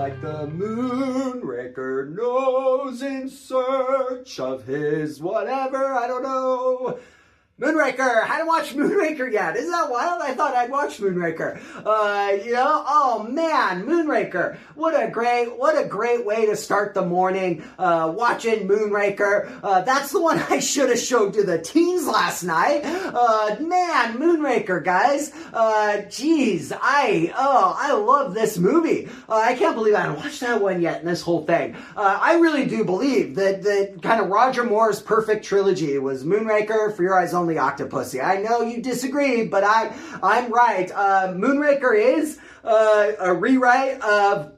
like the Moonraker knows in search of his whatever, I don't know. Moonraker! I haven't watched Moonraker yet. Isn't that wild? I thought I'd watched Moonraker. Oh man, Moonraker. What a great way to start the morning, watching Moonraker. That's the one I should have showed to the teens last night. Man, Moonraker, guys. I love this movie. I can't believe I haven't watched that one yet in this whole thing. I really do believe that kind of Roger Moore's perfect trilogy was Moonraker, For Your Eyes Only, Octopussy. I know you disagree, but I'm right. Moonraker is a rewrite of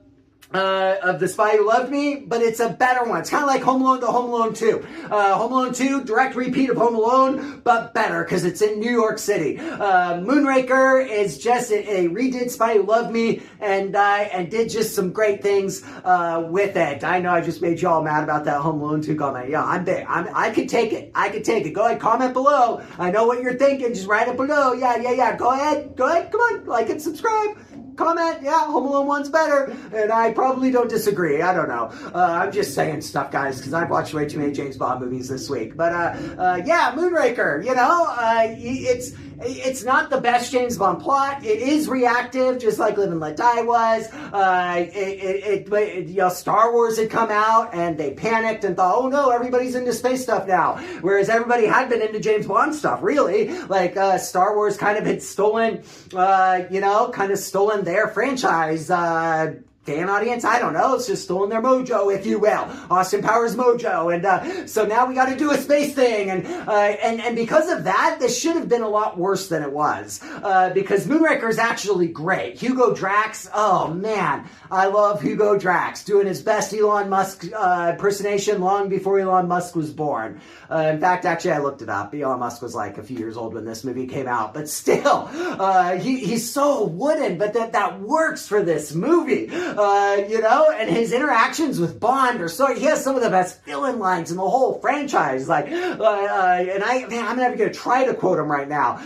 The Spy Who Loved Me, but it's a better one. It's kind of like Home Alone to Home Alone 2. Home Alone 2, direct repeat of Home Alone, but better because it's in New York City. Moonraker is just a redid Spy Who Loved Me and did just some great things with it. I know I just made you all mad about that Home Alone 2 comment. Yeah, I'm big. I could take it. Go ahead, comment below. I know what you're thinking. Just write it below. Yeah. Go ahead. Come on. Like and subscribe. Comment, yeah, Home Alone 1's better, and I probably don't disagree. I don't know. I'm just saying stuff, guys, because I've watched way too many James Bond movies this week. But yeah, Moonraker. It's not the best James Bond plot. It is reactive, just like Live and Let Die was. Star Wars had come out, and they panicked and thought, oh no, everybody's into space stuff now. Whereas everybody had been into James Bond stuff, really. Like Star Wars kind of had stolen their franchise. Fan audience, I don't know, it's just stolen their mojo, if you will. Austin Powers mojo. And so now we got to do a space thing. And because of that, this should have been a lot worse than it was. Because Moonraker is actually great. Hugo Drax, oh man, I love Hugo Drax, doing his best Elon Musk impersonation long before Elon Musk was born. In fact, actually, I looked it up. Elon Musk was like a few years old when this movie came out. But still, he's so wooden, but that works for this movie. And his interactions with Bond he has some of the best villain lines in the whole franchise. I'm never going to try to quote him right now,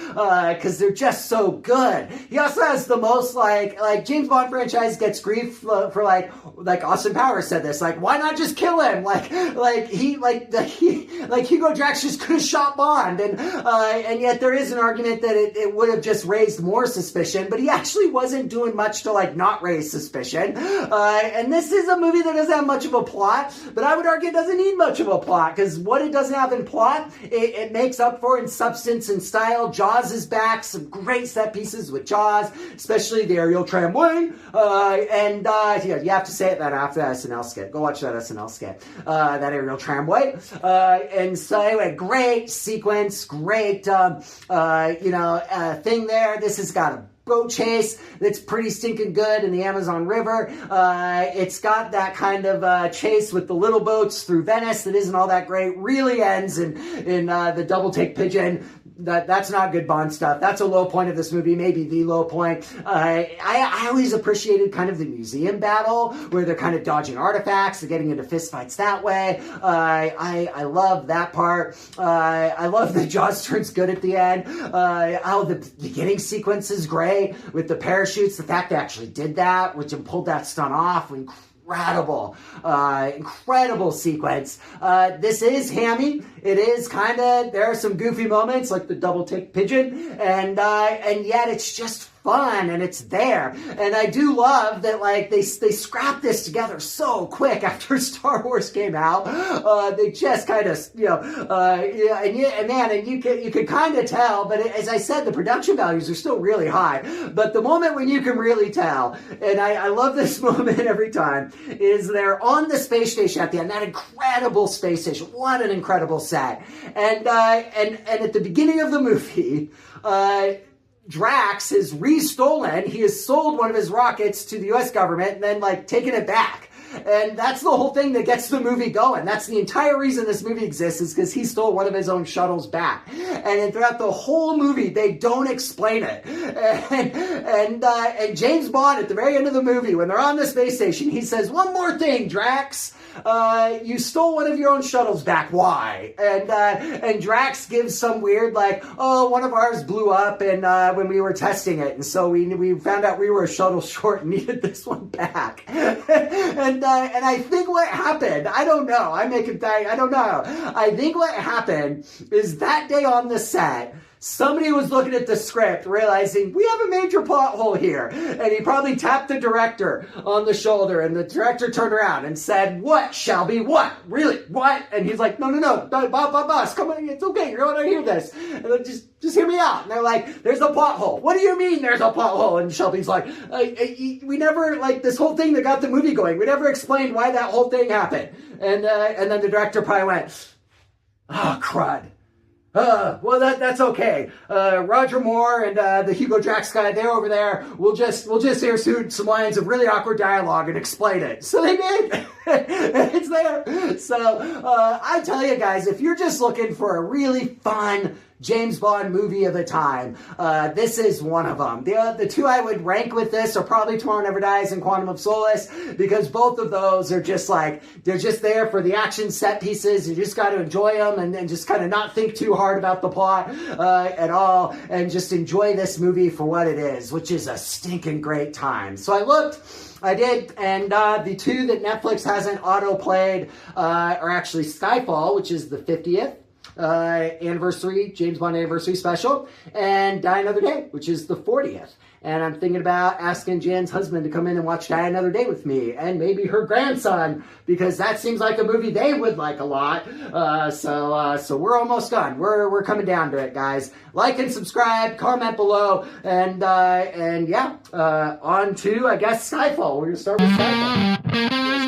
because they're just so good. He also has the most, like James Bond franchise gets grief for like Austin Powers said this, like, why not just kill him? Hugo Drax just could have shot Bond, and yet there is an argument that it would have just raised more suspicion, but he actually wasn't doing much to not raise suspicion. And this is a movie that doesn't have much of a plot, but I would argue it doesn't need much of a plot, because what it doesn't have in plot, it makes up for in substance and style. Jaws is back, some great set pieces with Jaws, especially the aerial tramway, you have to say it that after that SNL skit. Go watch that SNL skit, that aerial tramway. And so anyway, great sequence, great, thing there. This has got a boat chase that's pretty stinking good in the Amazon River. It's got that kind of chase with the little boats through Venice that isn't all that great. Really ends in the double take pigeon. That's not good Bond stuff. That's a low point of this movie, maybe the low point. I always appreciated kind of the museum battle where they're kind of dodging artifacts, they're getting into fistfights that way. I love that part. I love that Jaws turns good at the end. The beginning sequence is great with the parachutes. The fact they actually did that, which pulled that stunt off, incredible sequence. This is hammy. It is there are some goofy moments like the double take pigeon, and yet it's just fun and it's there. And I do love that they scrapped this together so quick after Star Wars came out. They just kind of you could kind of tell, but as I said, the production values are still really high. But the moment when you can really tell, and I love this moment every time, is they're on the space station at the end, that incredible space station. What an incredible set. And at the beginning of the movie, Drax has restolen, he has sold one of his rockets to the US government and then taken it back. And that's the whole thing that gets the movie going. That's the entire reason this movie exists, is because he stole one of his own shuttles back. And throughout the whole movie, they don't explain it. And James Bond, at the very end of the movie, when they're on the space station, he says, "One more thing, Drax. You stole one of your own shuttles back. Why?" And Drax gives some weird, like, "Oh, one of ours blew up and when we were testing it, and so we found out we were a shuttle short and needed this one back." and I think what happened, I don't know. I don't know. I think what happened is that day on the set, somebody was looking at the script, realizing we have a major plot hole here. And he probably tapped the director on the shoulder, and the director turned around and said, "What, Shelby? What? Really? What?" And he's like, No, boss, come on, it's okay, you're going to hear this. And then just hear me out. And they're like, "There's a plot hole." "What do you mean there's a plot hole?" And Shelby's like, "We never, like, this whole thing that got the movie going, we never explained why that whole thing happened." And then the director probably went, "Oh, crud. Well, that's okay. Roger Moore and the Hugo Drax guy, they're over there. We'll just hear some lines of really awkward dialogue and explain it." So they did. It's there. So I tell you guys, if you're just looking for a really fun James Bond movie of the time, this is one of them. The two I would rank with this are probably Tomorrow Never Dies and Quantum of Solace, because both of those are just like, they're just there for the action set pieces. You just got to enjoy them and just kind of not think too hard about the plot at all, and just enjoy this movie for what it is, which is a stinking great time. So I did, and the two that Netflix hasn't auto-played are actually Skyfall, which is the 50th anniversary, James Bond anniversary special, and Die Another Day, which is the 40th. And I'm thinking about asking Jan's husband to come in and watch Die Another Day with me, and maybe her grandson, because that seems like a movie they would like a lot. So we're almost done. We're coming down to it, guys. Like and subscribe, comment below, and yeah, on to, I guess, Skyfall. We're gonna start with Skyfall.